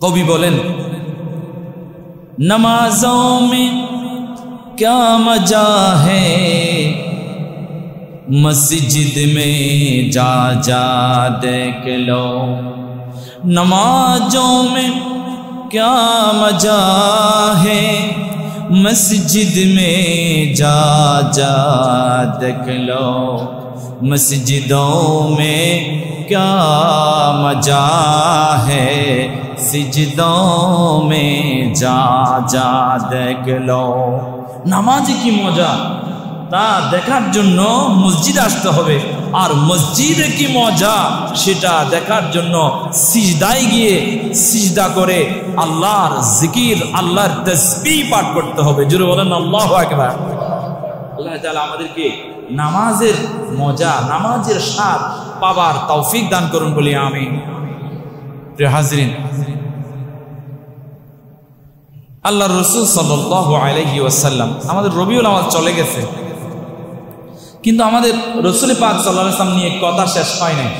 कवि बोलें नमाजों में क्या मजा है, मस्जिद में जा जा देख लो। नमाजों में क्या मजा है, मस्जिद में जा जा देख लो। मस्जिदों में क्या मजा है, सिजदों में जा जा देख लो। नामाजे की मजा তা দেখার জন্য মসজিদ আসতে হবে, আর মসজিদে কি মজা সেটা দেখার জন্য সিজদায় গিয়ে সিজদা করে আল্লাহর জিকির, আল্লাহর তাসবিহ পাঠ করতে হবে। জোরে বলেন আল্লাহু আকবার। আল্লাহ তাআলা আমাদেরকে নামাজের মজা, নামাজের স্বাদ পাবার তৌফিক দান করুন বলি আমিন। প্রিয় হাজরিন, আল্লাহর রাসূল সাল্লাল্লাহু আলাইহি ওয়াসাল্লাম, আমাদের রবিউল আউয়াল চলে গেছে, কিন্তু আমাদের রাসূল পাক সাল্লাল্লাহু আলাইহি ওয়াসাল্লাম নিয়ে কথা শেষ হয় নাই।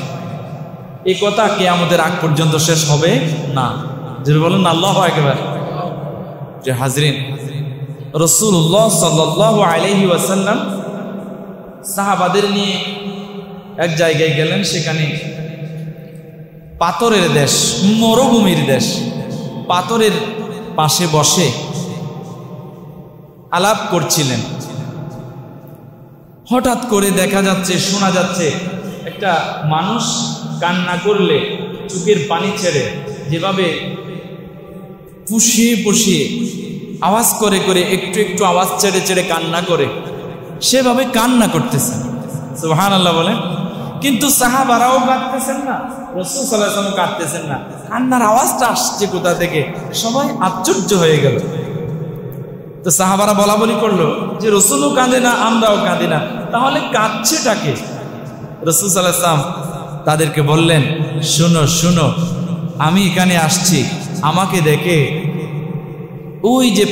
এই কথা কিয়ামতের আগ পর্যন্ত শেষ হবে না। যারা বলেন আল্লাহু আকবার। যে হাজরিন, রাসূলুল্লাহ সাল্লাল্লাহু আলাইহি ওয়াসাল্লাম সাহাবাদের নিয়ে এক জায়গায় গেলেন, সেখানে পাথরের দেশ, মরুভূমির দেশ, পাথরের পাশে বসে আলাপ করছিলেন। হঠাৎ করে দেখা যাচ্ছে, শোনা যাচ্ছে, একটা মানুষ কান্না করলে চোখের পানি ছেড়ে যেভাবে পুষিয়ে পুষিয়ে আওয়াজ করে করে একটু একটু আওয়াজ ছেড়ে ছেড়ে কান্না করে, সেভাবে কান্না করতেছেন। সুবহানাল্লাহ বলেন। কিন্তু সাহাবারাও কাঁদতেছেন না, রাসূল সাল্লাল্লাহু আলাইহি ওয়াসাল্লাম কাঁদতেছেন না। কান্নার আওয়াজটা আসছে কোথা থেকে? সবাই আশ্চর্য হয়ে গেল। তো সাহাবারা বলা বলি করলো যে রাসূলও কাঁদে না, আমরাও কাঁদি না, তাহলে কাঁদছেটাকে? রাসূল সাল্লাল্লাহু আলাইহি ওয়াসাল্লাম তাদেরকে বললেন, শুনো শুনো, আমি এখানে আসছি, আমাকে দেখে ওই যে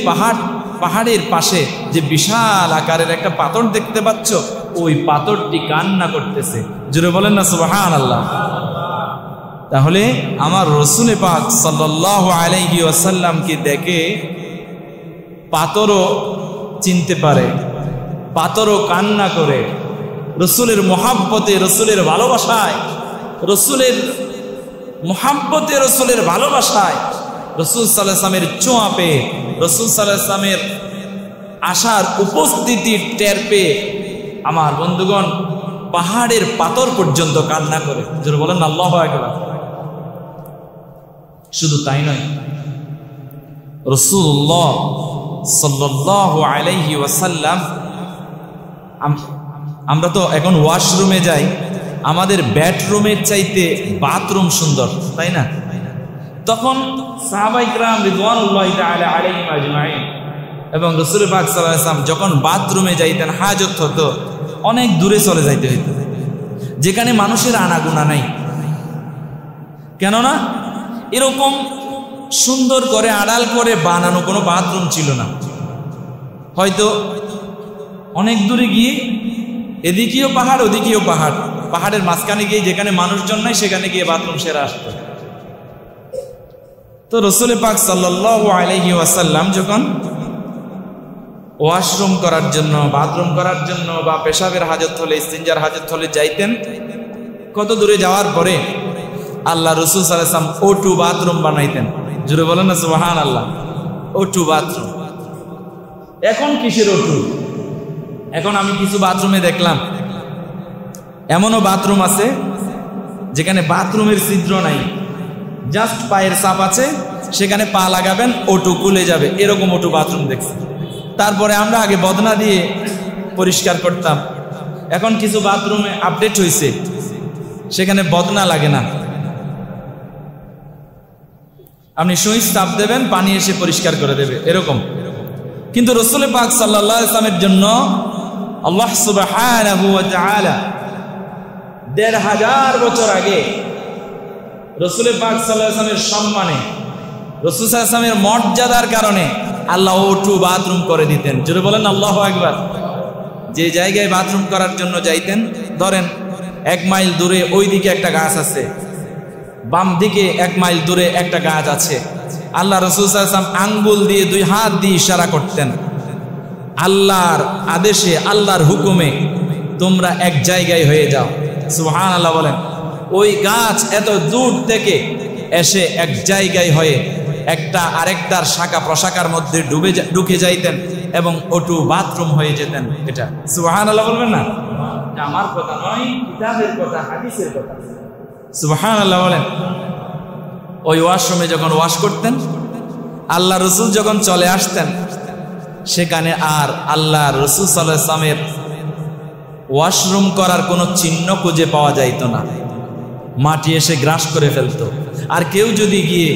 পাহাড়ের পাশে যে বিশাল আকারের একটা পাথর দেখতে পাচ্ছ, ওই পাথরটি কান্না করতেছে। জোরে বলেন না সুবহানাল্লাহ। তাহলে আমার রাসূল পাক সাল্লাল্লাহু আলাইহি ওয়াসাল্লামকে দেখে পাথরও চিনতে পারে, পাথরও কান্না করে। রাসূলের মহব্বতে, রাসূলের ভালোবাসায়, রাসূলের মহব্বতে, রাসূলের ভালোবাসায়, রাসূল সাল্লাল্লাহু আলাইহি ওয়াসাল্লামের ছোঁয়া পেয়ে, রাসূল সাল্লাল্লাহু আলাইহি ওয়াসাল্লামের আশার উপস্থিতি টের পেয়ে আমার বন্ধুগণ পাহাড়ের পাথর পর্যন্ত কান্না করে। যারা বলেন আল্লাহু আকবার। শুধু তাই নয়, রাসূলুল্লাহ সাল্লাল্লাহু আলাইহি ওয়াসাল্লাম, আমরা তো এখন ওয়াশরুমে যাই, আমাদের বেডরুমের চাইতে বাথরুম সুন্দর, তাই না? তখন সাহাবায়ে কিরাম রিদওয়ানুল্লাহি তাআলা আলাইহিম আজমাইন এবং রাসূল পাক সাল্লাল্লাহু আলাইহি ওয়াসাল্লাম যখন বাথরুমে যাইতেন, হাজত হতো, অনেক দূরে চলে যাইতে হইতো, যেখানে মানুষের আনাগোনা নাই। কেননা এরকম সুন্দর করে আড়াল করে বানানো কোনো বাথরুম ছিল না। হয়তো অনেক দূরে গিয়ে, এদিকেও পাহাড় ওদিকেও পাহাড়, পাহাড়ের মাঝখানে গিয়ে যেখানে মানুষজন নাই সেখানে গিয়ে বাথরুম সেরা আসতো। তো রাসূল পাক সাল্লাল্লাহু আলাইহি ওয়াসাল্লাম যখন ওয়াশরুম করার জন্য, বাথরুম করার জন্য বা পেশাবের হাজত হলে, ইস্তিনজার হাজত হলে যাইতেন, কত দূরে যাওয়ার পরে আল্লাহ রাসূল সাল্লাল্লাহু আলাইহি ওয়াসাল্লাম ওটু বাথরুম বানাইতেন। জোরে বলেন না সুবহানাল্লাহ। ওটু বাথরুম। এখন কিসের ওটু? এখন আমি কিছু বাথরুমে দেখলাম এমনও বাথরুম আছে যেখানে বাথরুমের ছিদ্র নাই, জাস্ট পায়ের চাপ আছে, সেখানে পা লাগাবেন, ওটু খুলে যাবে, এরকম ওটু বাথরুম দেখছি। তারপরে আমরা আগে বদনা দিয়ে পরিষ্কার করতাম, এখন কিছু বাথরুমে আপডেট হয়েছে, সেখানে বদনা লাগে না, আপনি সুইচ চাপ দেবেন, পানি এসে পরিষ্কার করে দেবে, এরকম। কিন্তু রাসূল পাক সাল্লাল্লাহু আলাইহি ওয়াসাল্লামের জন্য আল্লাহ সুবহানাহু ওয়া তাআলা ১৫০০ বছর আগে রাসূল পাক সাল্লাল্লাহু আলাইহি ওয়াসাল্লামের সম্মানে, রাসূল সাল্লাল্লাহু আলাইহি ওয়াসাল্লামের মর্যাদার কারণে আল্লাহ ওটু বাথরুম করে দিতেন। জোরে বলেন আল্লাহু আকবার। যে জায়গায় বাথরুম করার জন্য যাইতেন, ধরেন ১ মাইল দূরে ওইদিকে একটা গাছ আছে, বাম দিকে 1 মাইল দূরে একটা গাছ আছে। আল্লাহ রাসূল সাল্লাল্লাহু আলাইহি ওয়াসাল্লাম আঙ্গুল দিয়ে 2 হাত দিয়ে ইশারা করতেন, আল্লাহর আদেশে আল্লাহর হুকুমে তোমরা এক জায়গায় হয়ে যাও। সুবহানাল্লাহ বলেন। ওই গাছ এত দূর থেকে এসে এক জায়গায় হয়ে একটা আরেকটার শাখা প্রশাখার মধ্যে ঢুকে যাইতেন এবং ওটু বাথরুম হয়ে যেতেন। এটা সুবহানাল্লাহ বলবেন না? এটা আমার কথা নয়, কিতাবের কথা, হাদিসের কথা। সুবহানাল্লাহ বলেন। ওই ওয়াশরুমে যখন ওয়াশ করতেন, আল্লাহ রসুল যখন চলে আসতেন, সেখানে আর আল্লাহ রসুল সাল্লাল্লাহু আলাইহি ওয়াসাল্লামের ওয়াশরুম করার কোনো চিহ্ন খুঁজে পাওয়া যাইত না। মাটি এসে গ্রাস করে ফেলতো। আর কেউ যদি গিয়ে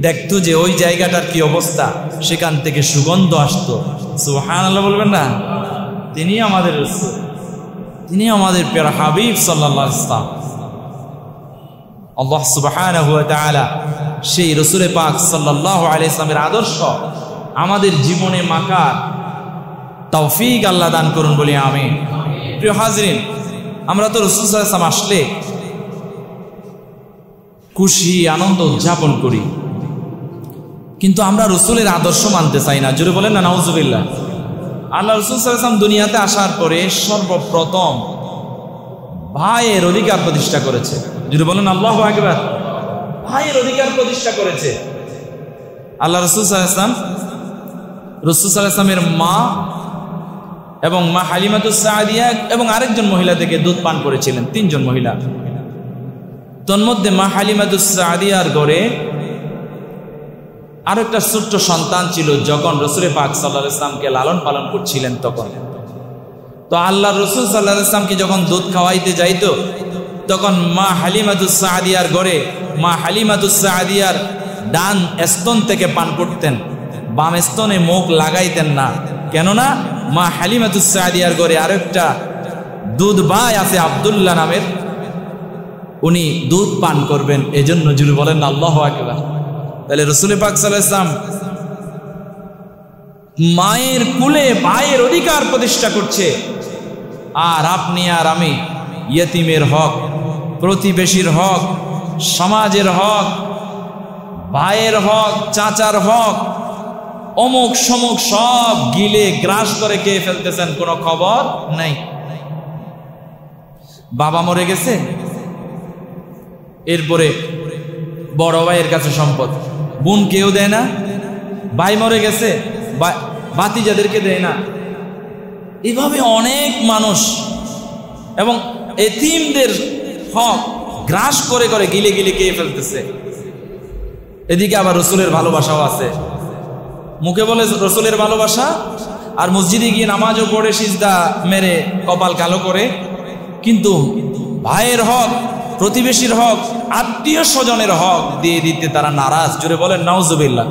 দেখতো যে ওই জায়গাটার কি অবস্থা, সেখান থেকে সুগন্ধ আসতো। সুবহানাল্লাহ বলবেন না? তিনি আমাদের রাসূল, তিনি আমাদের প্রিয় হাবিব সাল্লাল্লাহু আলাইহি ওয়াসাল্লাম। আল্লাহ সুবহানাহু ওয়া তাআলা সেই রাসূল পাক সাল্লাল্লাহু আলাইহি ওয়াসাল্লামের আদর্শ আমাদের জীবনে মাখার তৌফিক আল্লাহ দান করুন বলি আমিন। প্রিয় হাজরিন, আমরা তো রাসূল সাল্লাল্লাহু আলাইহি ওয়াসাল্লাম আসলে খুশি আনন্দ উদযাপন করি, কিন্তু আমরা রাসূলের আদর্শ মানতে চাই না। জোরে বলেন না নাউজুবিল্লাহ। আল্লাহ রাসূল সাল্লাল্লাহু আলাইহি ওয়াসাল্লাম দুনিয়াতে আসার পরে সর্বপ্রথম ভাইয়ের অধিকার প্রতিষ্ঠা করেছে। যদি বলেন আল্লাহু আকবার। ভাইয়ের অধিকার প্রতিষ্ঠা করেছে আল্লাহ রাসূল সাল্লাল্লাহু আলাইহি ওয়াসাল্লাম। রাসূল সাল্লাল্লাহু আলাইহি ওয়াসাল্লামের মা এবং মা হালিমাতুস সাদিয়া এবং আরেকজন মহিলা থেকে দুধ পান করেছিলেন, 3 জন মহিলা। তন্মধ্যে মা হালিমাতুস সাদিয়ার ঘরে আরো একটা ছোট্ট সন্তান ছিল। যখন রাসূল পাক সাল্লাল্লাহু আলাইহি ওয়াসাল্লামকে লালন পালন করছিলেন, তখন তো আল্লাহ রাসূল সাল্লাল্লাহু আলাইহি ওয়াসাল্লামকে যখন দুধ খাওয়াইতে যাইতো, তখন মা হালিমাতুস সাদিয়ার ঘরে মা হালিমাতুস সাদিয়ার ডান স্তন থেকে পান করতেন, বাম স্তনে মুখ লাগাইতেন না। কেননা মা হালিমাতুস সাদিয়ার ঘরে আরেকটা দুধ ভাই আছে আব্দুল্লাহ নামের, উনি দুধ পান করবেন, এজন্য জুড়ে বলেন আল্লাহু আকবার। তাহলে রাসূল পাক সাল্লাল্লাহু আলাইহি ওয়াসাল্লাম মায়ের কুলে ভাইয়ের অধিকার প্রতিষ্ঠা করছে, আর আপনি আর আমি ইয়েতিমের হক, প্রতিবেশীর হক, সমাজের হক, ভাইয়ের হক, চাচার হক, অমুক সমুক সব গিলে গ্রাস করে কে ফেলতেছেন, কোনো খবর নাই। বাবা মরে গেছে, এরপরে বড় ভাইয়ের কাছে সম্পদ, বোন কেউ দেয় না। ভাই মরে গেছে, ভাতিজাদেরকে দেয় না। এভাবে অনেক মানুষ এবং এতিমদের হক গ্রাস করে করে গিলে গিলে কে ফেলতেছে। এদিকে আবার রসুলের ভালোবাসাও আছে, মুখে বলে রসুলের ভালোবাসা, আর মসজিদে গিয়ে নামাজও পড়ে সিজদা মেরে কপাল কালো করে, কিন্তু ভাইয়ের হক, প্রতিবেশীর হক, আত্মীয় স্বজনের হক দিয়ে দিতে তারা নারাজ। জোরে বলেন নাউজুবিল্লাহ।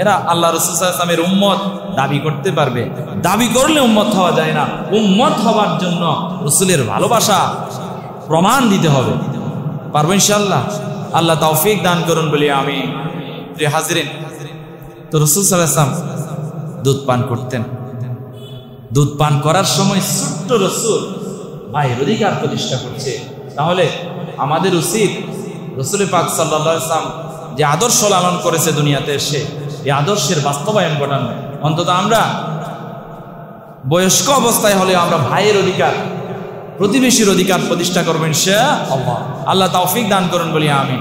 এরা আল্লাহ রাসূল সাল্লাল্লাহু আলাইহি ওয়াসাল্লামের উম্মত দাবি করতে পারবে? দাবি করলে উম্মত হওয়া যায় না। উম্মত হওয়ার জন্য রাসূলের ভালোবাসা প্রমাণ দিতে হবে। পারবো ইনশাআল্লাহ? আল্লাহ তৌফিক দান করুন বলি আমি। প্রিয় হাজরিন, তো রাসূল সাল্লাল্লাহু আলাইহি ওয়াসাল্লাম দুধ পান করতেন। দুধ পান করার সময় ছোট্ট রাসূল ভাইয়ের অধিকার প্রতিষ্ঠা করছে। তাহলে আমাদের উচিত রাসূল পাক সাল্লাল্লাহু আলাইহি ওয়াসাল্লাম যে আদর্শ লালন করেছে দুনিয়াতে এসে, এই আদর্শের বাস্তবায়ন ঘটানো। অন্তত আমরা বয়স্ক অবস্থায় হলে আমরা ভাইয়ের অধিকার, প্রতিবেশীর অধিকার প্রতিষ্ঠা করবেন ইনশাআল্লাহ। আল্লাহ তৌফিক দান করুন বলি আমি।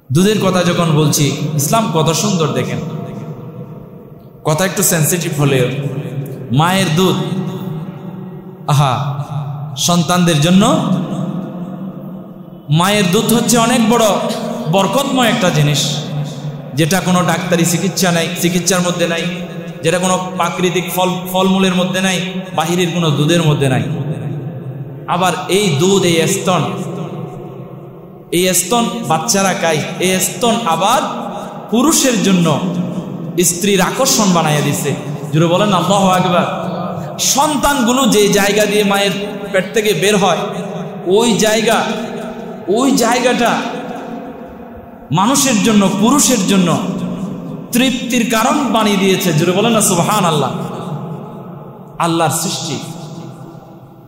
দুধের কথা যখন বলছি, ইসলাম কত সুন্দর দেখেন। কথা একটু সেন্সিটিভ হলেও মায়ের দুধ, আহা, সন্তানদের জন্য মায়ের দুধ হচ্ছে অনেক বড় বরকতময় একটা জিনিস, যেটা কোনো ডাক্তারি চিকিৎসার মধ্যে নাই, যেটা কোনো প্রাকৃতিক ফলমূলের মধ্যে নাই, বাহিরের কোনো দুধের মধ্যে নাই। আবার এই দুধ, এই স্তন বাচ্চারা খায়। এই স্তন আবার পুরুষের জন্য স্ত্রীর আকর্ষণ বানাইয়া দিছে। জুড়ে বলেন আল্লাহু আকবার। সন্তানগুলো যে জায়গা দিয়ে মায়ের পেট থেকে বের হয়, ওই জায়গাটা মানুষের জন্য, পুরুষের জন্য তৃপ্তির কারণ বানিয়ে দিয়েছে। জুড়ে বলেন না সুবহানাল্লাহ। আল্লাহর সৃষ্টি,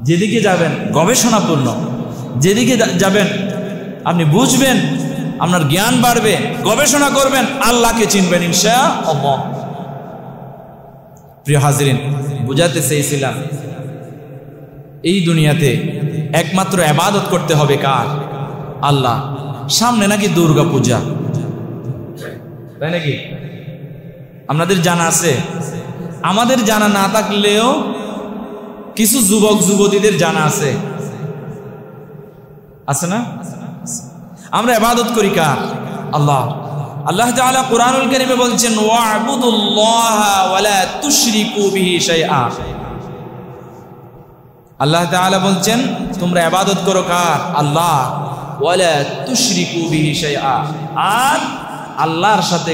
যেদিকে যাবেন গবেষণাপূর্ণ, যেদিকে যাবেন আপনি বুঝবেন, আপনার জ্ঞান বাড়বে, গবেষণা করবেন, আল্লাহকে চিনবেন ইনশাআল্লাহ। প্রিয় হাজরিন, বুঝাতে চেয়েছিলাম এই দুনিয়াতে একমাত্র ইবাদত করতে হবে কার? আল্লাহ। সামনে নাকি দুর্গা পূজা, তাই নাকি? আপনাদের জানা আছে? আমাদের জানা না থাকলেও কিছু যুবক যুবতীদের জানা আছে, আছে না? আমরা ইবাদত করি কার? আল্লাহ। আল্লাহ তাআলা কুরআনুল কারীমে বলছেন ওয়া'বুদুল্লাহা ওয়া লা তুশরিকু বিহি শাইআ। আল্লাহ তাআলা বলছেন তোমরা ইবাদত করো কার? আল্লাহ। ওয়া লা তুশরিকু বিহি শাইআ, আর আল্লাহর সাথে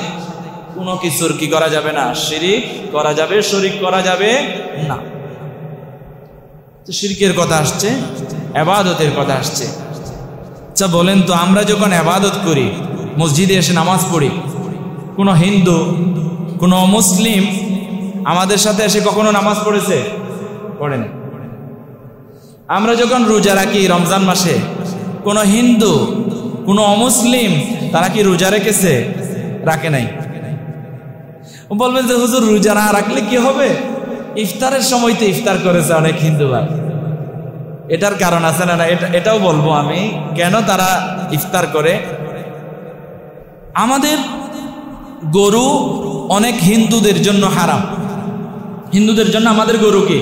কোনো কিছুর কি করা যাবে না? শিরিক করা যাবে, শরীক করা যাবে না। তো শিরকের কথা আসছে, ইবাদতের কথা আসছে। আচ্ছা বলেন তো, আমরা যখন ইবাদত করি, মসজিদে এসে নামাজ পড়ি, কোনো হিন্দু, কোনো মুসলিম আমাদের সাথে এসে কখনো নামাজ পড়েছে? পড়ে না। আমরা যখন রোজা রাখি রমজান মাসে, কোনো হিন্দু, কোনো অমুসলিম তারা কি রোজা রেখেছে? রাখে নাই। বলবেন যে হুজুর রোজা না রাখলে কি হবে? ইফতারের সময় তো ইফতার করেছে অনেক হিন্দু ভাই। এটার কারণ আছে না? এটাও বলবো আমি কেন তারা ইফতার করে। আমাদের গরু অনেক হিন্দুদের জন্য হারাম, হিন্দুদের জন্য আমাদের গরু কি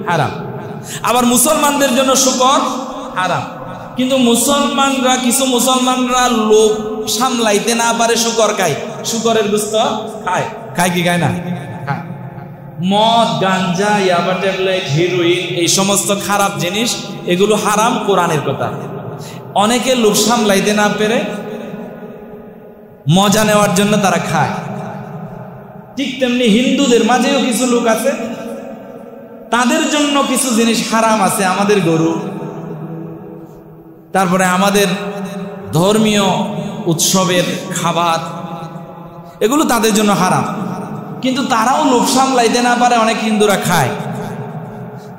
হারাম। আবার মুসলমানদের জন্য শুকর হারাম। কিন্তু মুসলমানরা, কিছু মুসলমানরা লোভ সামলাইতে না পারে শুকর খায়, শুকরের গোশত খায়। খায় কি খায় না? খায়। মদ, গাঞ্জা, ইয়াবা ট্যাবলেট, হিরোইন, এই সমস্ত খারাপ জিনিস, এগুলো হারাম কোরআনের কথা। অনেকে লোভ সামলাইতে না পেরে মজা নেওয়ার জন্য তারা খায়। ঠিক তেমনি হিন্দুদের মাঝেও কিছু লোক আছে, তাদের জন্য কিছু জিনিস হারাম আছে। আমাদের গরু, তারপরে আমাদের ধর্মীয় উৎসবের খাবার, এগুলো তাদের জন্য হারাম। কিন্তু তারাও লোভ সামলাইতে না পারে, অনেক হিন্দুরা খায়।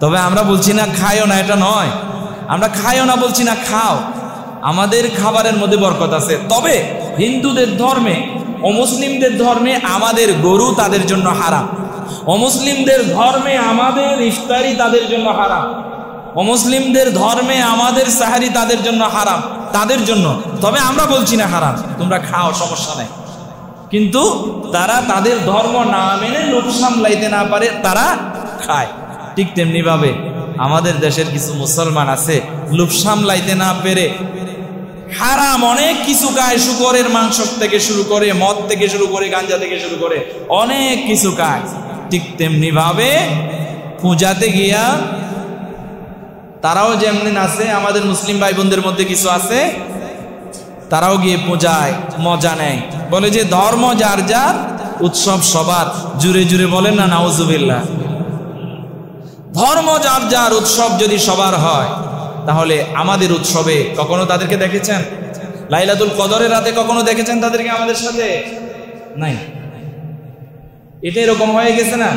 তবে আমরা বলছি না খায়ও না, এটা নয়। আমরা খায়ও না বলছি না, খাও। আমাদের খাবারের মধ্যে বরকত আছে। তবে হিন্দুদের ধর্মে, অমুসলিমদের ধর্মে আমাদের গরু তাদের জন্য হারাম। অমুসলিমদের ধর্মে আমাদের ইফতারি তাদের জন্য হারাম। অমুসলিমদের ধর্মে আমাদের সাহারি তাদের জন্য হারাম, তাদের জন্য। তবে আমরা বলছি না হারাম, তোমরা খাও, সমস্যা নেই। কিন্তু তারা তাদের ধর্ম না মেনে লোভ সামলাইতে না পারে, তারা খায়। ঠিক তেমনি ভাবে আমাদের দেশের কিছু মুসলমান আছে, লোভ সামলাইতে না পেরে হারাম অনেক কিছু খায়। শুকরের মাংস থেকে শুরু করে, মদ থেকে শুরু করে, গাঞ্জা থেকে শুরু করে অনেক কিছু খায়। ঠিক তেমনি ভাবে পূজাতে গিয়া তারাও যেমন আছে, আমাদের মুসলিম ভাই বোনদের মধ্যে কিছু আছে, তারাও গিয়ে পূজায় মজা নেয়। বলে যে ধর্ম যার যার, উৎসব সবার। জুড়ে জুড়ে বলেন না নাউজুবিল্লাহ। ধর্ম যার যার, উৎসব যদি সবার হয়, তাহলে আমাদের উৎসবে কখনো তাদেরকে দেখেছেন? লাইলাতুল কদরের রাতে কখনো দেখেছেন তাদেরকে আমাদের সাথে? নাই। এটা এরকম হয়ে গেছে না?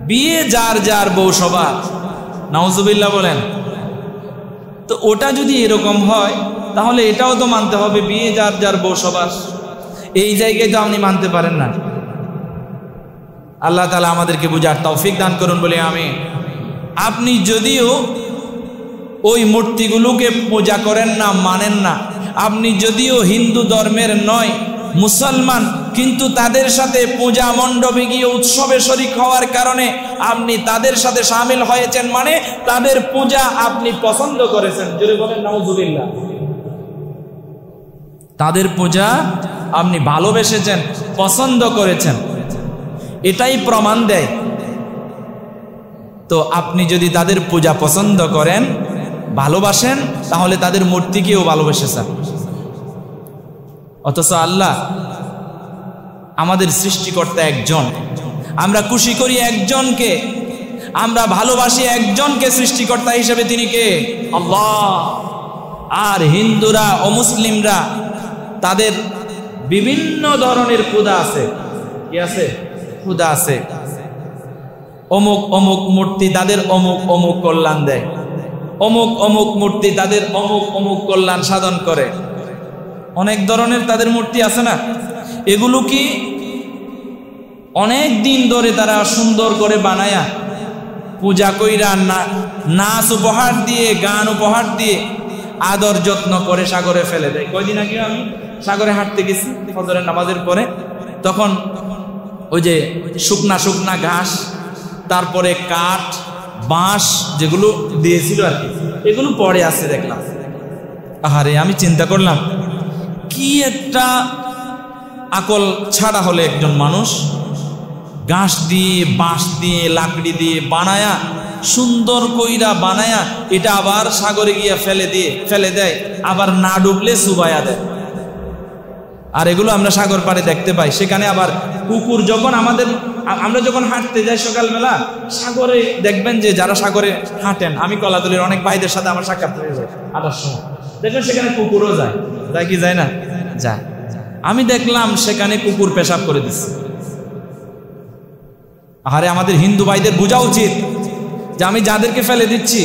বিয়ে যার যার, বউ সবার। নাউজুবিল্লাহ বলেন। তো ওটা যদি এরকম হয়, তাহলে এটাও তো মানতে হবে বিয়ে যার যার, বউ সবার। এই জায়গায় তো আপনি মানতে পারেন না। আল্লাহ তাআলা আমাদেরকে বুঝার তৌফিক দান করুন বলে আমি। আপনি যদিও ওই মূর্তিগুলোকে পূজা করেন না, মানেন না, আপনি যদিও হিন্দু ধর্মের নয়, মুসলমান, কিন্তু তাদের সাথে পূজা মণ্ডপে গিয়ে উৎসবে শরীক হওয়ার কারণে আপনি তাদের সাথে শামিল হয়েছেন, মানে তাদের পূজা আপনি পছন্দ করেছেন। জোরে বলেন নাউজুবিল্লাহ। তাদের পূজা আপনি ভালোবেসেছেন, পছন্দ করেছেন, এটাই প্রমাণ দেয়। তো আপনি যদি তাদের পূজা পছন্দ করেন, ভালোবাসেন, তাহলে তাদের মূর্তিকেও ভালোবেসেছেন। অথচ আল্লাহ আমাদের সৃষ্টিকর্তা একজন, আমরা খুশি করি একজনকে, আমরা ভালোবাসি একজনকে সৃষ্টিকর্তা হিসেবে, তিনি কে? আল্লাহ। আর হিন্দুরা, অমুসলিমরা, তাদের বিভিন্ন ধরনের খোদা আছে। কি আছে? খোদা আছে। অমুক অমুক মূর্তি তাদের অমুক অমুক কল্যাণ দেয়। অমুক অমুক মূর্তি তাদের অমুক অমুক কল্যাণ সাধন করে। অনেক ধরনের তাদের মূর্তি আছে না, এগুলো কি অনেক দিন ধরে তারা সুন্দর করে বানায়া পূজা কইরা নাচ উপহার দিয়ে গান উপহার দিয়ে আদর যত্ন করে সাগরে ফেলে দেয়। কয়দিন আগে আমি সাগরে হাঁটতে গেছি ফজরের নামাজের পরে, তখন ওই যে শুকনা শুকনা ঘাস, তারপরে কাঠ, বাঁশ যেগুলো দিয়েছিল আর কি, এগুলো পড়ে আছে দেখলাম। আহারে, আমি চিন্তা করলাম কি একটা আকল ছাড়া হলে একজন মানুষ ঘাস দিয়ে বাঁশ দিয়ে লাকড়ি দিয়ে বানায়া সুন্দর কইরা বানায়া এটা আবার সাগরে গিয়া ফেলে দেয়, আবার না ডুবলে সুবায়া দেয়। আর এগুলো আমরা সাগর পাড়ে দেখতে পাই। সেখানে আবার কুকুর যখন আমরা যখন হাঁটতে যাই সকালবেলা সাগরে, দেখবেন যে যারা সাগরে হাঁটেন, আমি কলাতলির অনেক ভাইদের সাথে আমার সাক্ষাৎ হয়ে যায় আটার সময়, দেখবেন সেখানে কুকুরও যায় কি যায় না? যায়। আমি দেখলাম সেখানে কুকুর পেশাব করে দিচ্ছে। আরে আমাদের হিন্দু ভাইদের বোঝা উচিত যে আমি যাদেরকে ফেলে দিচ্ছি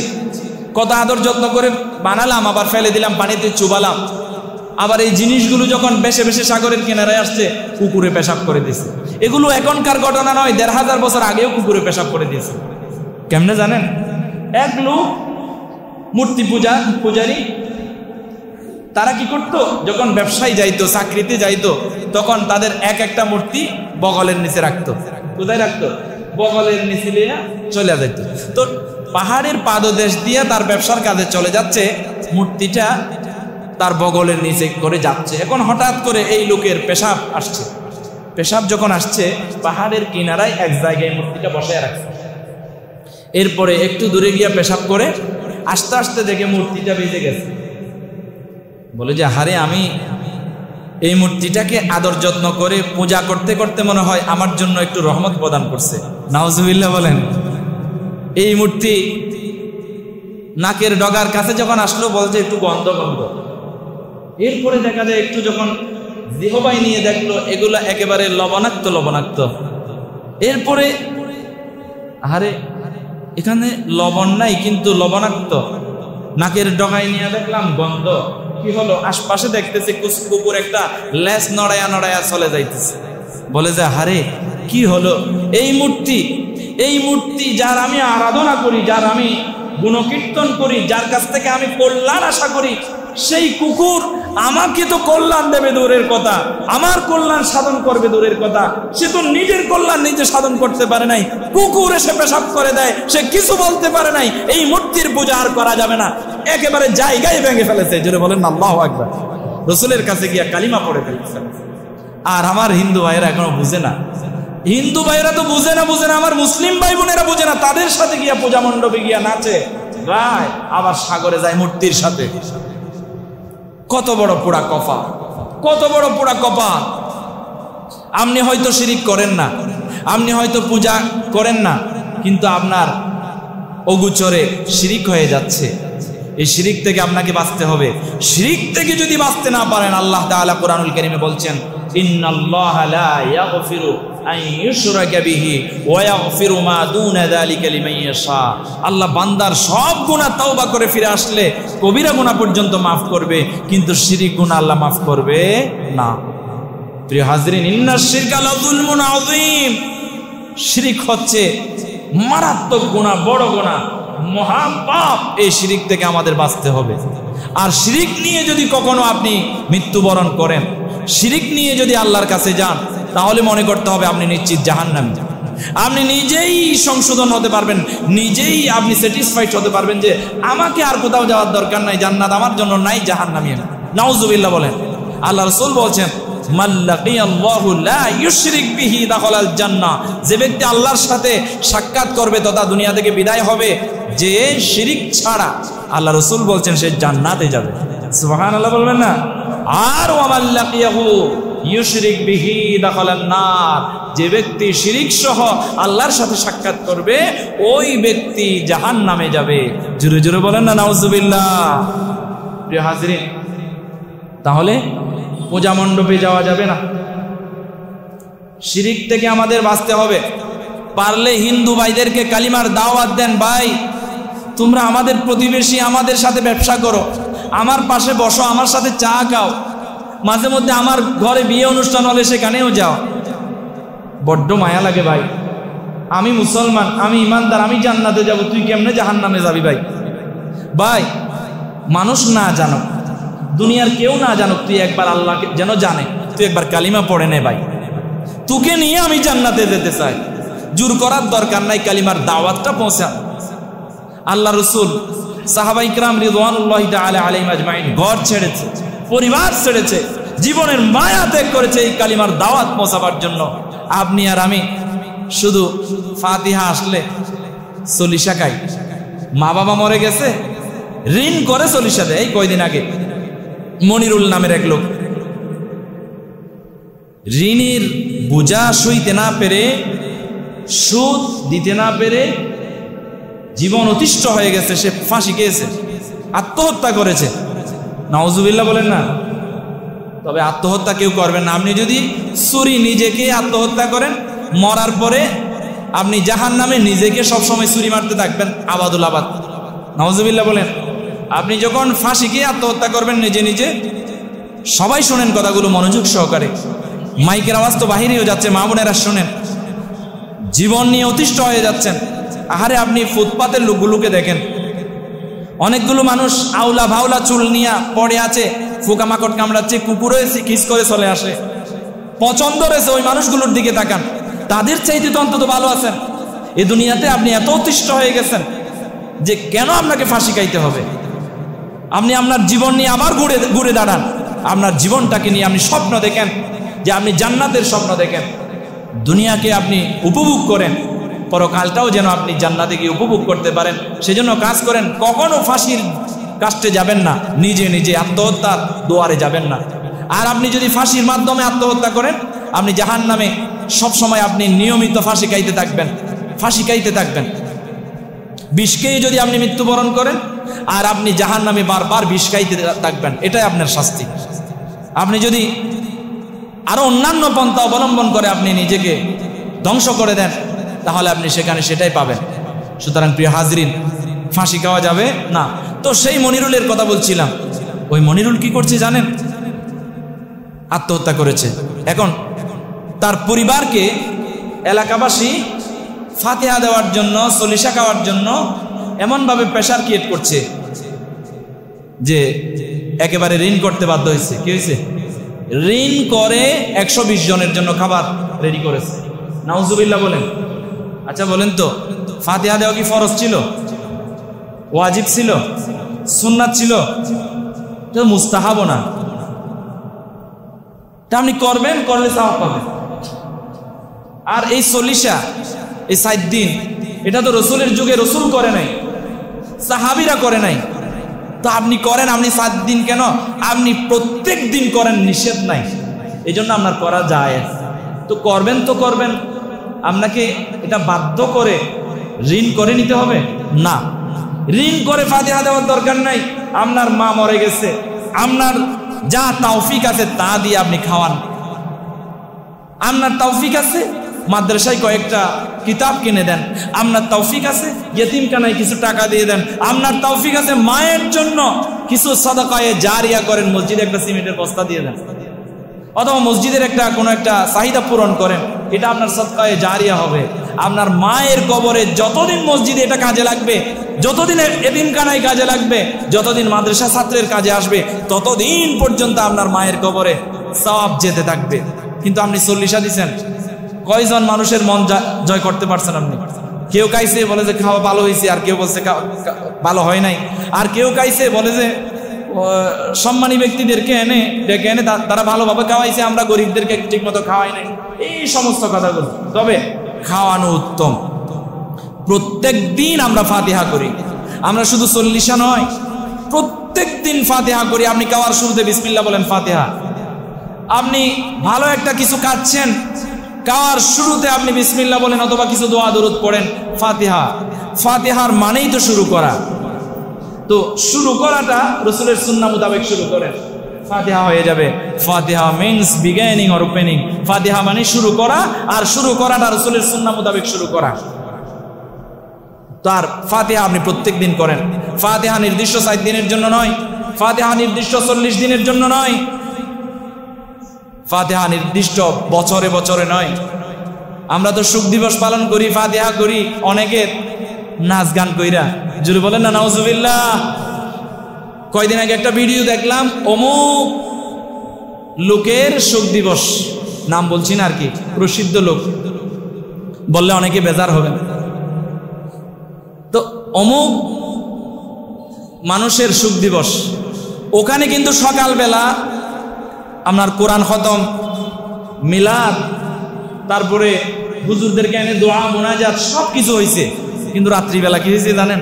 কত আদর যত্ন করে বানালাম, আবার ফেলে দিলাম, পানিতে চুবালাম, আবার এই জিনিসগুলো যখন বেশে বেশে সাগরের কিনারায় আসছে কুকুরে পেশাব করে দিছে। এগুলো এখনকার ঘটনা নয়, ১৫০০ বছর আগেও কুকুরে পেশাব করে দিয়েছে। কেমনে জানেন? এক লোক মূর্তি পূজারী, তারা কি করতো, যখন ব্যবসায় যাইতো, চাকরিতে যাইতো, তখন তাদের এক একটা মূর্তি বগলের নিচে রাখতো। কোথায় রাখতো? বগলের নিচে নিয়ে চলে যাইতো। তো পাহাড়ের পাদদেশ দিয়ে তার ব্যবসার কাজে চলে যাচ্ছে, মূর্তিটা তার বগলের নিচে করে যাচ্ছে। এখন হঠাৎ করে এই লোকের পেশাব আসছে। পেশাব যখন আসছে, পাহাড়ের কিনারায় এক জায়গায় মূর্তিটা বসায় রাখছে। এরপরে একটু দূরে গিয়া পেশাব করে আস্তে আস্তে দেখে মূর্তিটা ভিজে গেছে। বলে যে হারে, আমি এই মূর্তিটাকে আদর যত্ন করে পূজা করতে করতে মনে হয় আমার জন্য একটু রহমত প্রদান করছে। নাউজুবিল্লাহ বলেন। এই মূর্তি নাকের ডগার কাছে যখন আসলো, বলছে একটু গন্ধ। এরপরে দেখা যায় একটু যখন জিহবাই নিয়ে দেখলো, এগুলা একেবারে লবণাক্ত। এরপরে আরে এখানে লবণ নাই, কিন্তু লবণাক্ত। নাকের ডগায় নিয়ে দেখলাম গন্ধ। কি হলো? আশপাশে দেখতেছে কুকুর একটা লেজ নড়ায়া চলে যাইতেছে। বলে যে হারে, কি হলো? এই মূর্তি যার আমি আরাধনা করি, যার আমি গুণকীর্তন করি, যার কাছ থেকে আমি কল্যাণ আশা করি, সেই কুকুর আমাকে তো কল্যাণ দেবে দূরের কথা, আমার কল্যাণ সাধন করবে দূরের কথা, সে তো নিজের কল্যাণ নিজে সাধন করতে পারে নাই। কুকুর এসে পেশাব করে দেয়, সে কিছু বলতে পারে নাই। এই মূর্তির পূজা আর করা যাবে না, একেবারে জায়গায় ভেঙে ফেলেছে। জোরে বলেন আল্লাহু আকবার। রাসূলের কাছে গিয়া কালিমা পড়ে ফেলেছে। আর আমার হিন্দু ভাইয়েরা এখনো বুঝে না। হিন্দু ভাইয়েরা তো বুঝে না, আমার মুসলিম ভাই বোনেরা বুঝে না। তাদের সাথে গিয়া পূজা মণ্ডপে গিয়া নাচে গায়, আবার সাগরে যায় মূর্তির সাথে। কত বড় পোড়া কপাল। আপনি হয়তো শিরিক করেন না, আপনি হয়তো পূজা করেন না, কিন্তু আপনার অগোচরে শিরিক হয়ে যাচ্ছে। এই শিরিক থেকে আপনাকে বাঁচতে হবে। শিরিক থেকে যদি বাঁচতে না পারেন, আল্লাহ তাআলা কোরআনুল কারীমে বলছেন, ইন্নাল্লাহা লা ইয়াগফিরু আন ইউশরাকা বিহি ওয়া ইয়াগফিরু মা দুনা যালিকা লিমান ইয়াশা। আল্লাহ বান্দার সব গুনাহ তওবা করে ফিরে আসলে কবিরা গুনাহ পর্যন্ত maaf করবে, কিন্তু শিরিক গুনাহ আল্লাহ maaf করবে না। প্রিয় হাজরিন, ইন্নাশ শিরকা লাযুলমুন আযীম। শিরিক হচ্ছে মারাত্মক গুনাহ, বড় গুনাহ, মহা পাপ। এই শিরিক থেকে আমাদের বাঁচতে হবে। আর শিরিক নিয়ে যদি কখনো আপনি মৃত্যুবরণ করেন, শিরিক নিয়ে যদি আল্লাহর কাছে যান, তাহলে মনে করতে হবে আপনি নিশ্চিত জাহান্নামী। আপনি নিজেই সংশোধন হতে পারবেন, নিজেই আপনি স্যাটিসফাইড হতে পারবেন যে আমাকে আর কোথাও যাওয়ার দরকার নাই, জান্নাত আমার জন্য নাই, জাহান্নামী আমি। নাউজুবিল্লাহ বলেন। আল্লাহ রাসূল বলছেন, মাল্লাকিয়াল্লাহু লা ইউশরিক বিহি দাখালাল জান্নাহ। যে ব্যক্তি আল্লাহর সাথে সাক্ষাৎ করবে তথা দুনিয়া থেকে বিদায় হবে, যে শিরিক ছাড়া, আল্লাহ রাসূল বলছেন সে জান্নাতে যাবে। সুবহানাল্লাহ বলবেন না? আর ওয়া মাল্লাকিয়াহু ইউশরিক বিহি দাখালান নার। যে ব্যক্তি শিরিক সহ আল্লাহর সাথে সাক্ষাৎ করবে, ওই ব্যক্তি জাহান্নামে যাবে। জোরে জোরে বলেন না নাউজুবিল্লাহ। প্রিয় হাজরিন, তাহলে পূজা মণ্ডপে যাওয়া যাবে না। শিরিক থেকে আমাদের বাঁচতে হবে। পারলে হিন্দু ভাইদেরকে কালিমার দাওয়াত দেন। ভাই, তোমরা আমাদের প্রতিবেশী, আমাদের সাথে ব্যবসা করো, আমার পাশে বসো, আমার সাথে চা খাও, মাঝে মধ্যে আমার ঘরে বিয়ে অনুষ্ঠান হলে সেখানেও যাও। বড্ড মায়া লাগে ভাই। আমি মুসলমান, আমি ইমানদার, আমি জান্নাতে যাব, তুই কেমনে জাহান্নামে যাবি ভাই? ভাই মানুষ না জানুক, দুনিয়ার কেউ না জানুক, তুই একবার আল্লাহকে যেন জানে, তুই একবার কালিমা পড়ে নে ভাই। তোকে নিয়ে আমি জান্নাতে যেতে চাই। জোর করার দরকার নাই, কালিমার দাওয়াতটা পৌঁছা। আল্লাহ রসুল, সাহাবা ইকরাম রিদওয়ানুল্লাহি তাআলা আলাইহিম আজমাইন ঘর ছেড়েছে, পরিবার ছেড়েছে, জীবনের মায়া ত্যাগ করেছে এই কালিমার দাওয়াত পৌঁছাবার জন্য। আপনি আর আমি শুধু ফাতিহা আসলে সলিশা খাই। মা বাবা মরে গেছে, ঋণ করে সলিশা দেয়। এই কয়দিন আগে মনিরুল নামের এক লোক ঋণের বোঝা সইতে না পেরে, সুদ দিতে না পেরে জীবন অতিষ্ঠ হয়ে গেছে, সে ফাঁসি খেয়েছে, আত্মহত্যা করেছে। নাউজুবিল্লাহ বলেন না। তবে আত্মহত্যা কেউ করবেন না। আপনি যদি ছুরি নিজেকে আত্মহত্যা করেন, মরার পরে আপনি জাহান্নামে নিজেকে সবসময় ছুরি মারতে থাকবেন, আবাদুল আবাদ। নাউজুবিল্লাহ বলেন। আপনি যখন ফাঁসি খেয়ে আত্মহত্যা করবেন নিজে নিজে, সবাই শোনেন কথাগুলো মনোযোগ সহকারে, মাইকের আওয়াজ তো বাহিরেও যাচ্ছে, মা বোনেরা শোনেন, জীবন নিয়ে অতিষ্ঠ হয়ে যাচ্ছেন। আহারে আপনি ফুটপাতের লোকগুলোকে দেখেন, অনেকগুলো মানুষ আউলা ভাউলা চুল নিয়ে পড়ে আছে, পোকামাকড় কামড়াচ্ছে, কুকুরে কিস করে চলে আসে, পছন্দ রয়েছে ওই মানুষগুলোর দিকে তাকান, তাদের চাইতে তো অন্তত ভালো আছেন। এই দুনিয়াতে আপনি এত অতিষ্ঠ হয়ে গেছেন যে কেন আপনাকে ফাঁসি খাইতে হবে? আপনি আপনার জীবন নিয়ে আবার ঘুরে দাঁড়ান, আপনার জীবনটাকে নিয়ে আপনি স্বপ্ন দেখেন, যে আপনি জান্নাতের স্বপ্ন দেখেন, দুনিয়াকে আপনি উপভোগ করেন, পরকালটাও যেন আপনি জান্নাতে গিয়ে উপভোগ করতে পারেন, সেজন্য কাজ করেন। কখনো ফাঁসির কাস্টে যাবেন না, নিজে নিজে আত্মহত্যার দুয়ারে যাবেন না। আর আপনি যদি ফাঁসির মাধ্যমে আত্মহত্যা করেন, আপনি জাহান্নামে সবসময় আপনি নিয়মিত ফাঁসি খাইতে থাকবেন, ফাঁসি খাইতে থাকবেন। বিষকেই যদি আপনি মৃত্যুবরণ করেন, আর আপনি জাহান্নামে বারবার বিষ খাইতে থাকবেন, এটাই আপনার শাস্তি। আপনি যদি আরো অন্যান্য পন্থা অবলম্বন করে আপনি নিজেকে ধ্বংস করে দেন, তাহলে আপনি সেখানে সেটাই পাবেন। সুতরাং প্রিয় হাজরিন, ফাঁসি খাওয়া যাবে না। তো সেই মনিরুলের কথা বলছিলাম, ওই মনিরুল কি করছে জানেন? আত্মহত্যা করেছে। এখন তার পরিবারকে এলাকাবাসী ফাতিহা দেওয়ার জন্য, সলিশা খাওয়ার জন্য এমনভাবে প্রেশার ক্রিয়েট করছে যে একেবারে ঋণ করতে বাধ্য হয়েছে। কি হয়েছে? ঋণ করে 120 জনের জন্য খাবার রেডি করেছে। নাউজুবিল্লাহ বলেন। আচ্ছা বলেন তো, ফাতিহা দেওয়া কি ফরজ ছিল, ওয়াজিব ছিল, সুন্নাত ছিল? তো মুস্তাহাবও না। তা আপনি করবেন, করলে সওয়াব পাবেন। আর এই সলিশা, এই 7 দিন, এটা তো রসুলের যুগে রসুল করে নাই, সাহাবীরা করে নাই। তো আপনি করেন, আপনি 7 দিন কেন, আপনি প্রত্যেক দিন করেন, নিষেধ নাই, এই জন্য আপনার করা যায়। তো করবেন তো করবেন, আপনাকে এটা বাধ্য করে ঋণ করে নিতে হবে না। ঋণ করে ফাতিহা দেওয়ার দরকার নাই। আপনার মা মরে গেছে, আপনার যা তৌফিক আছে তা দিয়ে আপনি খাওয়ান। আপনার তৌফিক আছে, মাদ্রাসায় কয়েকটা কিতাব কিনে দেন। আপনার তৌফিক আছে, ইয়েতিমখানায় কিছু টাকা দিয়ে দেন। আপনার তৌফিক আছে, মায়ের জন্য কিছু সাদাকায়ে জারিয়া করেন, মসজিদে একটা সিমেন্টের বস্তা দিয়ে দেন, অথবা মসজিদের কোনো একটা চাহিদা পূরণ করেন, এটা আপনার সাদকায়ে জারিয়া হবে। আপনার মায়ের কবরে যতদিন মসজিদে এটা কাজে লাগবে, যতদিন এতিমখানায় কাজে লাগবে, যতদিন মাদ্রাসা ছাত্রের কাজে আসবে, ততদিন পর্যন্ত আপনার মায়ের কবরে সওয়াব যেতে থাকবে। কিন্তু আপনি সলিশা দিচ্ছেন, কয়জন মানুষের মন জয় করতে পারছেন আপনি? কেউ খাইছে বলে যে খাওয়া ভালো হয়েছে, আর কেউ বলছে ভালো হয় নাই, আর কেউ খাইছে বলে যে সম্মানী ব্যক্তিদেরকে ডেকে এনে তারা ভালোভাবে খাওয়াইছে, আমরা গরিবদেরকে ঠিক মতো খাওয়াই নাই, এই সমস্ত কথাগুলো। তবে খাওয়ানো উত্তম। প্রত্যেক দিন আমরা ফাতিহা করি, আমরা শুধু সল্লিশা নয়, প্রত্যেক দিন ফাতিহা করি। আপনি খাওয়ার শুরুতে বিসমিল্লাহ বলেন, ফাতিহা। আপনি ভালো একটা কিছু খাচ্ছেন, খাওয়ার শুরুতে আপনি বিসমিল্লাহ বলেন, অথবা কিছু দোয়া দরুদ পড়েন, ফাতিহা। ফাতিহার মানেই তো শুরু করা। তো শুরু করাটা রসুলের সুন্নাহ মোতাবেক শুরু করেন, ফাতিহা হয়ে যাবে। ফাতিহা মিন্স বিগিনিং অর ওপেনিং। ফাতিহা মানে শুরু করা, আর শুরু করাটা রসুলের সুন্নাহ মোতাবেক শুরু করা। তো আর ফাতিহা আপনি প্রত্যেক দিন করেন। ফাতিহা নির্দিষ্ট 7 দিনের জন্য নয়, ফাতিহা নির্দিষ্ট 40 দিনের জন্য নয়, ফাতিহা নির্দিষ্ট বছরে বছরে নয়। আমরা তো সুখ দিবস পালন করি, ফাতিহা করি, অনেকের নাচ গান কইরা, জুড়ে বলেন না নাউজুবিল্লাহ। কয়দিন আগে একটা ভিডিও দেখলাম, অমুক লোকের সুখ দিবস, নাম বলছি না আর কি, প্রসিদ্ধ লোক, বললে অনেকে বেজার হবেন। তো অমুক মানুষের সুখ দিবস, ওখানে কিন্তু সকালবেলা আপনার কোরআন খতম, মিলাদ, তারপরে হুজুরদেরকে এনে দোয়া মোনাজাত সব কিছু হয়েছে, কিন্তু রাত্রিবেলা কি হয়েছে জানেন?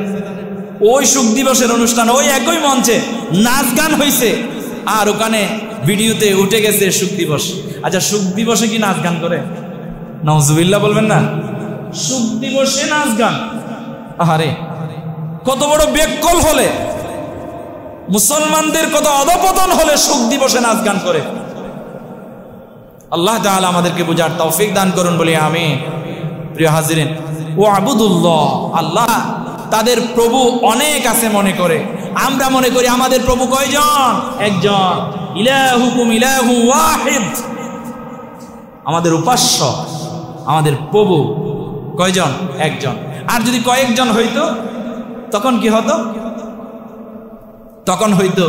ওই সুখ দিবসের অনুষ্ঠান, ওই একই মঞ্চে নাচ গান হয়েছে, আর ওখানে ভিডিওতে উঠে গেছে সুখ দিবস। আচ্ছা, সুখ দিবসে কি নাচ গান করে? নাউজুবিল্লাহ বলবেন না। সুখ দিবসে নাচ গান, আরে কত বড় বেকল হলে, মুসলমানদের কত অধপতন হলে সুখ দিবসে নাচ গান করে। আল্লাহ তাআলা আমাদেরকে বুঝার তৌফিক দান করুন বলি আমিন। প্রিয় হাজিরিন, ও আবুদুল্লাহ, আল্লাহ তাদের প্রভু অনেক আছে মনে করে, আমরা মনে করি আমাদের প্রভু কয়জন? একজন। ইলাহুকুম ইলাহু ওয়াহিদ, আমাদের উপাস্য, আমাদের প্রভু কয়জন? একজন। আর যদি কয়েকজন হইতো তখন কি হতো? তখন হইতো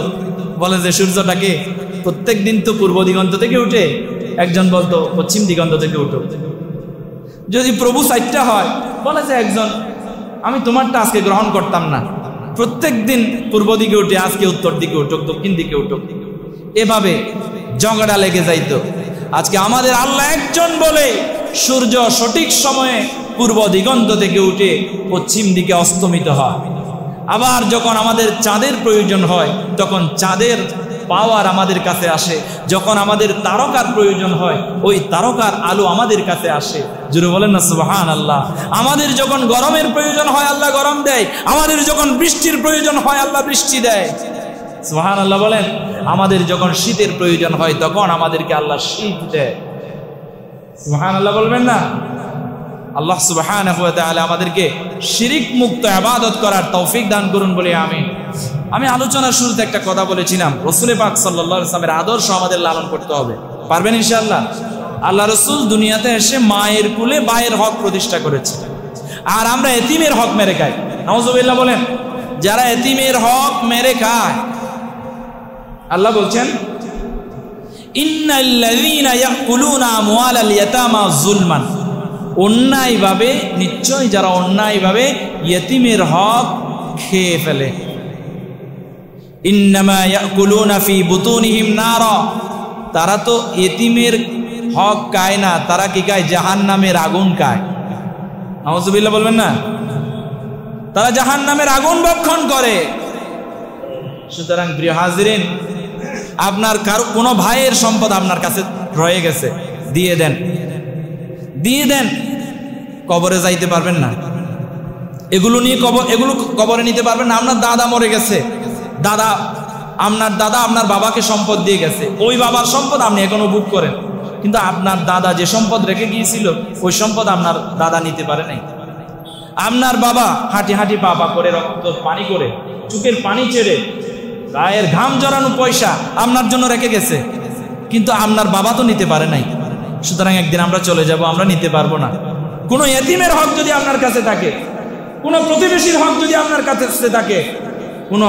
বলে যে সূর্যটাকে প্রত্যেক দিন তো পূর্ব দিগন্ত থেকে উঠে, একজন বলতো পশ্চিম দিগন্ত থেকে উঠো। যদি প্রভু 4টা হয়, বলে যে একজন, আমি তোমারটা আজকে গ্রহণ করতাম না, প্রত্যেক দিন পূর্ব দিকে উঠে আজকে উত্তর দিকে উঠুক, দক্ষিণ দিকে উঠুক, এভাবে ঝগড়া লেগে যাইতো। আজকে আমাদের আল্লাহ একজন বলে সূর্য সঠিক সময়ে পূর্ব দিগন্ত থেকে উঠে পশ্চিম দিকে অস্তমিত হয়। আবার যখন আমাদের চাঁদের প্রয়োজন হয় তখন চাঁদের পাওয়ার আমাদের কাছে আসে, যখন আমাদের তারকার প্রয়োজন হয় ওই তারকার আলো আমাদের কাছে আসে। জুড়ে বলেন না সুবহানাল্লাহ। আমাদের যখন গরমের প্রয়োজন হয় আল্লাহ গরম দেয়, আমাদের যখন বৃষ্টির প্রয়োজন হয় আল্লাহ বৃষ্টি দেয়। সুবহানাল্লাহ বলেন। আমাদের যখন শীতের প্রয়োজন হয় তখন আমাদেরকে আল্লাহ শীত দেয়। সুবহানাল্লাহ বলবেন না? আল্লাহ সুবহানাহু ওয়া তাআলা আমাদেরকে শিরিক মুক্ত ইবাদত করার তৌফিক দান করুন বলে আমিন। আমি আলোচনার শুরুতে একটা কথা বলেছিলাম, রাসূল পাক সাল্লাল্লাহু আলাইহি ওয়াসাল্লামের আদর্শ আমাদের লালন করতে হবে। পারবেন ইনশাআল্লাহ? আল্লাহ রাসূল দুনিয়াতে এসে মায়ের কুলে ভাইয়ের হক প্রতিষ্ঠা করেছে, আর আমরা এতিমের হক মেরে খাই। নাউজুবিল্লাহ বলেন। যারা এতিমের হক মেরে খায়, আল্লাহ বলছেন ইন্নাল্লাযীনা ইয়াকুলুনা আমওয়ালাল ইয়াতামা যুলমান, অন্যায়ভাবে, নিশ্চয় যারা অন্যায়ভাবে ইয়েতিমের হক খেয়ে ফেলে। ইন্নামা ইয়াকুলুনা ফি বুতুনিহিম নারা, তারা তো ইয়েতিমের হক খায় না, তারা কি খায়? জাহান্নামের আগুন খায়। নাউজুবিল্লাহ বলবেন না? তারা জাহান্নামের আগুন ভক্ষণ করে। সুতরাং প্রিয় হাজিরিন, আপনার কারো কোনো ভাইয়ের সম্পদ আপনার কাছে রয়ে গেছে, দিয়ে দেন, দিয়ে দেন। কবরে যাইতে পারবেন না, এগুলো নিয়ে এগুলো কবরে নিতে পারবেন না। আপনার দাদা মরে গেছে, আপনার দাদা আপনার বাবাকে সম্পদ দিয়ে গেছে, ওই বাবার সম্পদ আপনি এখনো ভোগ করেন, কিন্তু আপনার দাদা যে সম্পদ রেখে গিয়েছিল ওই সম্পদ আপনার দাদা নিতে পারে নাই। আপনার বাবা হাঁটি হাঁটি পা করে, রক্ত পানি করে, চোখের পানি ছেড়ে, গায়ের ঘাম জড়ানো পয়সা আপনার জন্য রেখে গেছে, কিন্তু আপনার বাবা তো নিতে পারে নাই। সুতরাং একদিন আমরা চলে যাব, আমরা নিতে পারবো না। কোনো এতিমের হক যদি আপনার কাছে থাকে, কোনো প্রতিবেশীর হক যদি আপনার কাছে থাকে, কোনো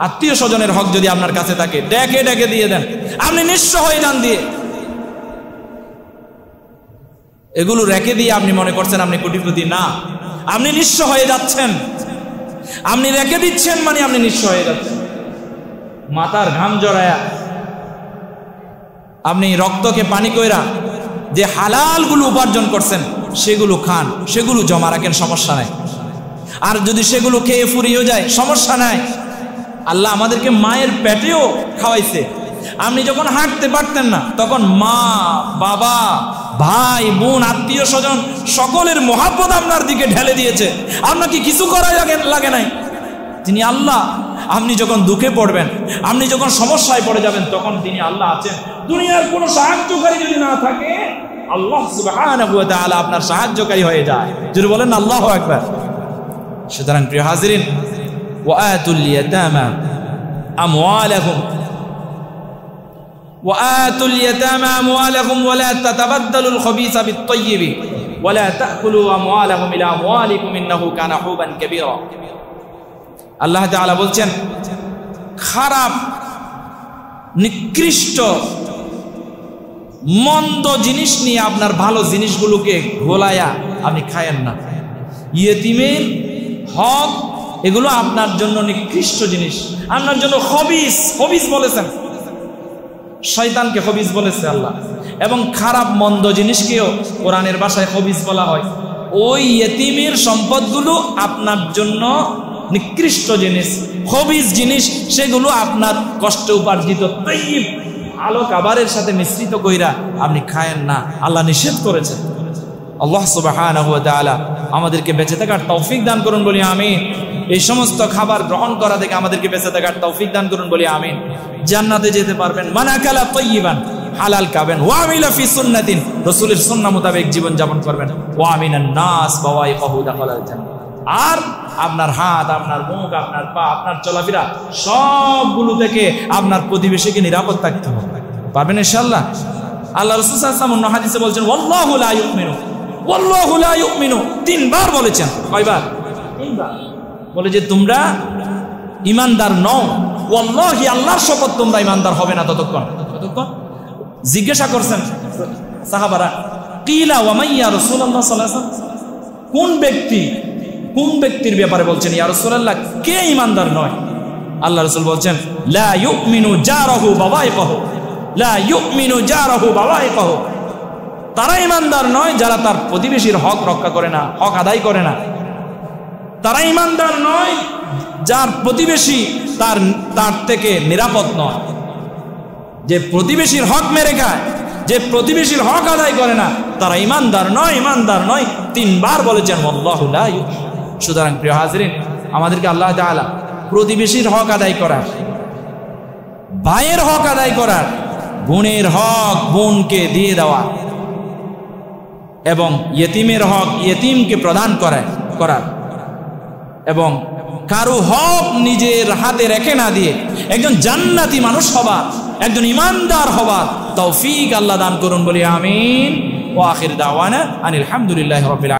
আত্মীয় স্বজনের হক যদি আপনার কাছে থাকে, ডেকে ডেকে দিয়ে দেন। আপনি নিঃস্ব হয়ে যান দিয়ে। এগুলো রেখে দিয়ে আপনি মনে করছেন আপনি কোটিপতি, না, আপনি নিঃস্ব হয়ে যাচ্ছেন। আপনি রেখে দিচ্ছেন মানে আপনি নিঃস্ব হয়ে যাচ্ছেন। মাথার ঘাম জড়ায়া আপনি রক্তকে পানি কইরা যে হালালগুলো উপার্জন করছেন সেগুলো খান, সেগুলো জমা রাখেন, সমস্যা নাই। আর যদি সেগুলো খেয়ে ফুরিয়ে যায়, সমস্যা নাই। আল্লাহ আমাদেরকে মায়ের পেটেও খাওয়াইছে। আপনি যখন হাঁটতে পারতেন না তখন মা, বাবা, ভাই, বোন, আত্মীয় স্বজন সকলের মহাব্বত আপনার দিকে ঢেলে দিয়েছে, আপনাকে কিছু করা লাগে নাই। তিনি আল্লাহ। আপনি যখন দুঃখে পড়বেন, আপনি যখন সমস্যায় পড়ে যাবেন, তখন তিনি আল্লাহ আছেন। দুনিয়ার কোনো সাহায্যকারী যদি না থাকে, আল্লাহ সুবহানাহু ওয়া তাআলা আপনার সাহায্যকারী হয়ে যায়। যদি বলেন আল্লাহু আকবার। সুতরাং প্রিয় হাজিরিন, ওয়াআতুল ইয়াতামা আমওয়ালাহুম ওয়াআতুল ইয়াতামা আমওয়ালাহুম ওয়া লা তাতাবাদদালুল খাবিসা বিত-তাইয়্যিব ওয়া লা তাকুলু আমওয়ালাহুম ইলা আমওয়ালিকুম ইন্নাহু কানা হুবান কাবীরা। আল্লাহ তাআলা বলছেন, খারাপ নিকৃষ্ট মন্দ জিনিস নিয়ে আপনার ভালো জিনিসগুলোকে গোলায়া আপনি খায়েন না। ইয়েতিমের হক এগুলো আপনার জন্য নিকৃষ্ট জিনিস, আপনার জন্য খবিস। খবিস বলেছেন, শয়তানকে খবিস বলেছে আল্লাহ। এবং খারাপ মন্দ জিনিসকেও কোরআনের ভাষায় খবিস বলা হয়। ওই ইয়েতিমের সম্পদগুলো আপনার জন্য নিকৃষ্ট জিনিস, খবিস জিনিস, সেগুলো আপনার কষ্ট উপার্জিত তাইয়্যিব ভালো খাবারের সাথে মিশ্রিত কইরা আপনি খায়েন না, আল্লাহ নিষেধ করেছেন। আল্লাহ সুবহানাহু ওয়া তাআলা আমাদেরকে বেঁচে থাকার তৌফিক দান করুন বলি আমিন। এই সমস্ত খাবার গ্রহণ করা থেকে আমাদেরকে বেঁচে থাকার তৌফিক দান করুন বলি আমিন। জান্নাতে যেতে পারবেন, মান আকালা তাইয়্যিবান, হালাল খাবেন, ওয়া আমিলা ফি সুন্নাতিন, রাসূলের সুন্নাহ মোতাবেক জীবন যাপন করবেন, ওয়া আমিনান নাস বাওয়াইকাহু দাখালাল জান্নাহ। আর আপনার হাত, আপনার মুখ, আপনার পা, আপনার চলাফেরা সবগুলো থেকে আপনার প্রতিবেশীকে নিরাপদ থাকতে হবে। পারবেন ইনশাআল্লাহ? আল্লাহ রাসূল সাল্লাল্লাহু আলাইহি ওয়াসাল্লাম অন্য হাদিসে বলছেন, ওয়াল্লাহু লা ইউমিনু, ওয়াল্লাহু লা ইউমিনু, তিনবার বলেছেন। কয়বার? তিনবার। বলে যে তোমরা ঈমানদার নও, ওয়াল্লাহি, আল্লাহর শপথ তোমরা ঈমানদার হবে না ততক্ষণ। জিজ্ঞাসা করছেন সাহাবারা, কিলা ওয়া মান ইয়া রাসূলুল্লাহ সাল্লাল্লাহু আলাইহি ওয়াসাল্লাম, কোন ব্যক্তির ব্যাপারে বলছেন ইয়া রাসূলুল্লাহ, কে ঈমানদার নয়? আল্লাহ রাসূল বলছেন, লা ইউমিনু জারাহু বাওয়াইকাহু, লা ইউমিনু জারাহু বাওয়াইকাহু, তারা ঈমানদার নয় যারা তার প্রতিবেশীর হক রক্ষা করে না, হক আদায় করে না। তারা ঈমানদার নয় যার প্রতিবেশী তার থেকে নিরাপদ নয়। যে প্রতিবেশীর হক মেরে খায়, যে প্রতিবেশীর হক আদায় করে না, তারা ঈমানদার নয়, ঈমানদার নয়। তিনবার বলেছেন আল্লাহু লা ইউমিন। সুতরাং প্রিয় হাজিরিন, আমাদেরকে আল্লাহ তাআলা প্রতিবেশীর হক আদায় করার, ভাইয়ের হক আদায় করার, বোনের হক বোনকে দিয়ে দেওয়া, এবং ইয়েতিমের হক ইয়েতিমকে প্রদান করার, এবং কারো হক নিজের হাতে রেখে না দিয়ে একজন জান্নাতি মানুষ হবার, একজন ইমানদার হবার তৌফিক আল্লাহ দান করুন বলি আমিন। ওয়া আখির দাওয়ানা আনিল হামদুলিল্লাহি রাব্বিল আলামিন।